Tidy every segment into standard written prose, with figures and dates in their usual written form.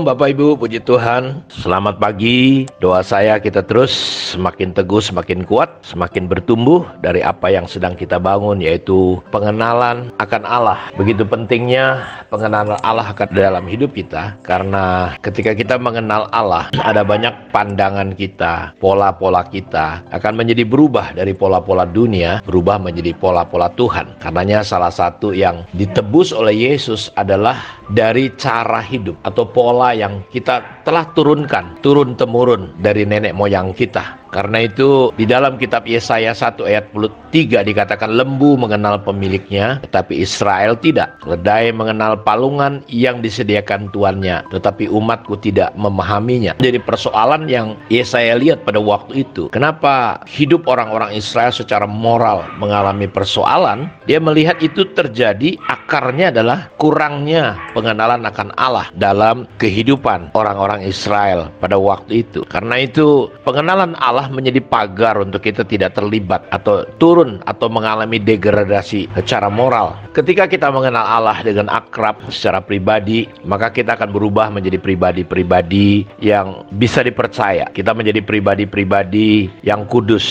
Shalom Bapak Ibu, puji Tuhan. Selamat pagi. Doa saya kita terus semakin teguh, semakin kuat, semakin bertumbuh dari apa yang sedang kita bangun, yaitu pengenalan akan Allah. Begitu pentingnya pengenalan Allah akan dalam hidup kita, karena ketika kita mengenal Allah, ada banyak pandangan kita, pola-pola kita akan menjadi berubah dari pola-pola dunia, berubah menjadi pola-pola Tuhan. Karenanya salah satu yang ditebus oleh Yesus adalah dari cara hidup atau pola yang kita telah turunkan, turun-temurun dari nenek moyang kita. Karena itu di dalam kitab Yesaya 1 ayat 3 dikatakan, lembu mengenal pemiliknya, tetapi Israel tidak. Keledai mengenal palungan yang disediakan tuannya, tetapi umatku tidak memahaminya. Jadi persoalan yang Yesaya lihat pada waktu itu, kenapa hidup orang-orang Israel secara moral mengalami persoalan? Dia melihat itu terjadi, akarnya adalah kurangnya pengenalan akan Allah dalam kehidupan orang-orang Israel pada waktu itu. Karena itu pengenalan Allah menjadi pagar untuk kita tidak terlibat atau turun atau mengalami degradasi secara moral. Ketika kita mengenal Allah dengan akrab secara pribadi, maka kita akan berubah menjadi pribadi-pribadi yang bisa dipercaya. Kita menjadi pribadi-pribadi yang kudus.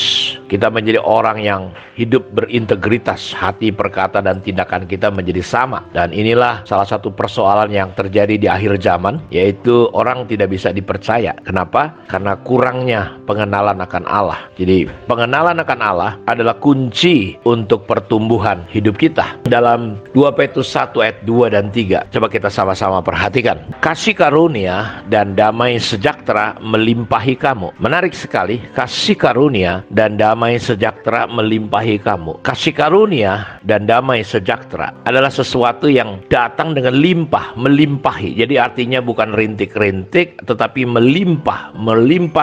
Kita menjadi orang yang hidup berintegritas, hati, perkata, dan tindakan kita menjadi sama. Dan inilah salah satu persoalan yang terjadi di akhir zaman, yaitu orang tidak bisa dipercaya. Kenapa? Karena kurangnya pengenalan akan Allah. Jadi pengenalan akan Allah adalah kunci untuk pertumbuhan hidup kita. Dalam 2 Petrus 1 ayat 2 dan 3, coba kita sama-sama perhatikan. Kasih karunia dan damai sejahtera melimpahi kamu. Menarik sekali, kasih karunia dan damai sejahtera melimpahi kamu. Kasih karunia dan damai sejahtera adalah sesuatu yang datang dengan limpah, melimpahi. Jadi artinya bukan rintik-rintik, tetapi melimpah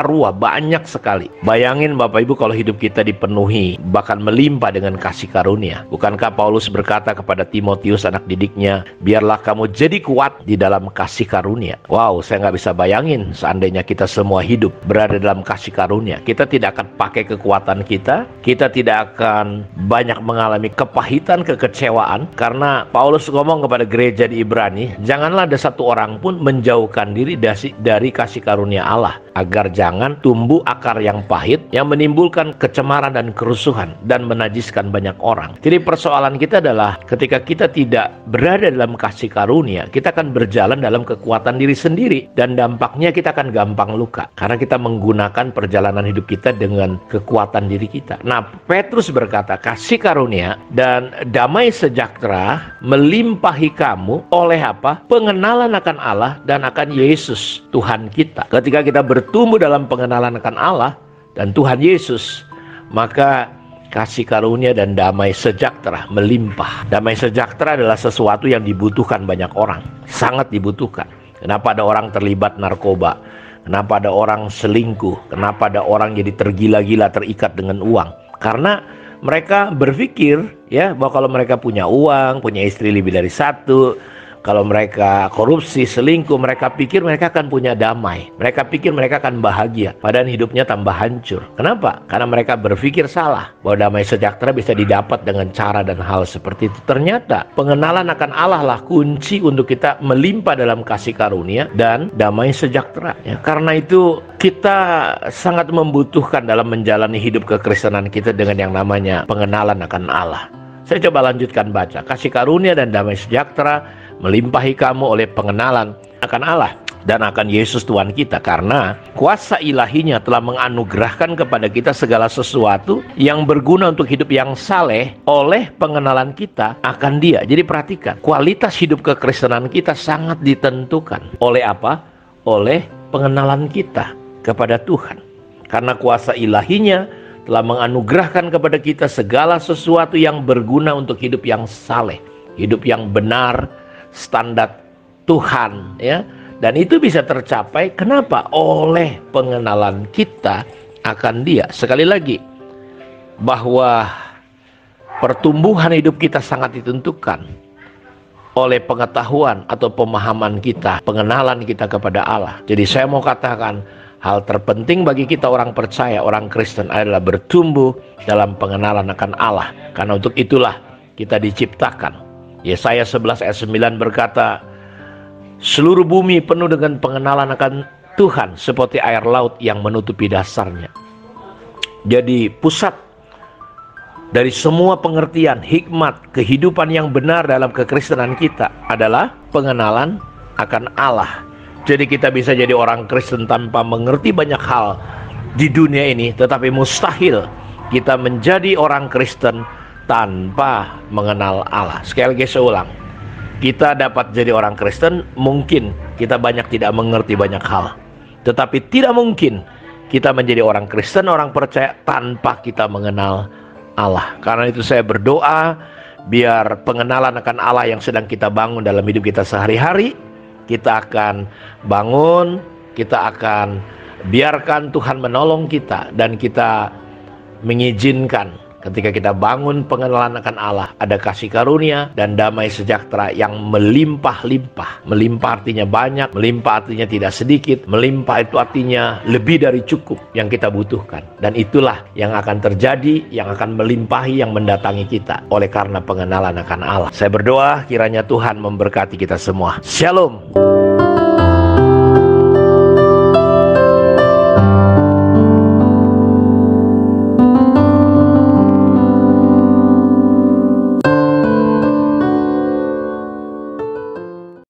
ruah, banyak sekali. Bayangin Bapak Ibu kalau hidup kita dipenuhi, bahkan melimpah dengan kasih karunia. Bukankah Paulus berkata kepada Timotius anak didiknya, biarlah kamu jadi kuat di dalam kasih karunia. Wow, saya nggak bisa bayangin seandainya kita semua hidup berada dalam kasih karunia. Kita tidak akan pakai kekuatan kita tidak akan banyak mengalami kepahitan, kekecewaan. Karena Paulus ngomong kepada gereja di Ibrani, janganlah ada satu orang pun menjauhkan diri dari kasih karunia Allah, agar jangan tumbuh akar yang pahit yang menimbulkan kecemaran dan kerusuhan dan menajiskan banyak orang. Jadi persoalan kita adalah ketika kita tidak berada dalam kasih karunia, kita akan berjalan dalam kekuatan diri sendiri, dan dampaknya kita akan gampang luka karena kita menggunakan perjalanan hidup kita dengan kekuatan diri kita. Nah, Petrus berkata, kasih karunia dan damai sejahtera melimpahi kamu oleh apa? Pengenalan akan Allah dan akan Yesus Tuhan kita. Ketika kita bertumbuh dalam pengenalan akan Allah dan Tuhan Yesus, maka kasih karunia dan damai sejahtera melimpah. Damai sejahtera adalah sesuatu yang dibutuhkan banyak orang, sangat dibutuhkan. Kenapa ada orang terlibat narkoba? Kenapa ada orang selingkuh? Kenapa ada orang jadi tergila-gila, terikat dengan uang? Karena mereka berpikir ya bahwa kalau mereka punya uang, punya istri lebih dari satu, kalau mereka korupsi, selingkuh, mereka pikir mereka akan punya damai. Mereka pikir mereka akan bahagia. Padahal hidupnya tambah hancur. Kenapa? Karena mereka berpikir salah bahwa damai sejahtera bisa didapat dengan cara dan hal seperti itu. Ternyata pengenalan akan Allah lah kunci untuk kita melimpah dalam kasih karunia dan damai sejahtera. Ya, karena itu kita sangat membutuhkan dalam menjalani hidup kekristenan kita dengan yang namanya pengenalan akan Allah. Saya coba lanjutkan baca. Kasih karunia dan damai sejahtera melimpahi kamu oleh pengenalan akan Allah dan akan Yesus Tuhan kita, karena kuasa ilahinya telah menganugerahkan kepada kita segala sesuatu yang berguna untuk hidup yang saleh oleh pengenalan kita akan Dia. Jadi perhatikan, kualitas hidup kekristenan kita sangat ditentukan oleh apa? Oleh pengenalan kita kepada Tuhan. Karena kuasa ilahinya telah menganugerahkan kepada kita segala sesuatu yang berguna untuk hidup yang saleh, hidup yang benar, standar Tuhan, ya. Dan itu bisa tercapai kenapa? Oleh pengenalan kita akan Dia. Sekali lagi, bahwa pertumbuhan hidup kita sangat ditentukan oleh pengetahuan atau pemahaman kita, pengenalan kita kepada Allah. Jadi saya mau katakan, hal terpenting bagi kita orang percaya, orang Kristen adalah bertumbuh dalam pengenalan akan Allah. Karena untuk itulah kita diciptakan. Yesaya 11 ayat 9 berkata, Seluruh bumi penuh dengan pengenalan akan Tuhan seperti air laut yang menutupi dasarnya. Jadi pusat dari semua pengertian, hikmat, kehidupan yang benar dalam kekristenan kita adalah pengenalan akan Allah. Jadi kita bisa jadi orang Kristen tanpa mengerti banyak hal di dunia ini, tetapi mustahil kita menjadi orang Kristen tanpa mengenal Allah. Sekali lagi saya ulang, kita dapat jadi orang Kristen, mungkin kita banyak tidak mengerti banyak hal, tetapi tidak mungkin kita menjadi orang Kristen, orang percaya tanpa kita mengenal Allah. Karena itu saya berdoa biar pengenalan akan Allah yang sedang kita bangun dalam hidup kita sehari-hari, kita akan bangun, kita akan biarkan Tuhan menolong kita, dan kita mengizinkan ketika kita bangun pengenalan akan Allah, ada kasih karunia dan damai sejahtera yang melimpah-limpah. Melimpah artinya banyak, melimpah artinya tidak sedikit, melimpah itu artinya lebih dari cukup yang kita butuhkan. Dan itulah yang akan terjadi, yang akan melimpahi, yang mendatangi kita oleh karena pengenalan akan Allah. Saya berdoa kiranya Tuhan memberkati kita semua. Shalom.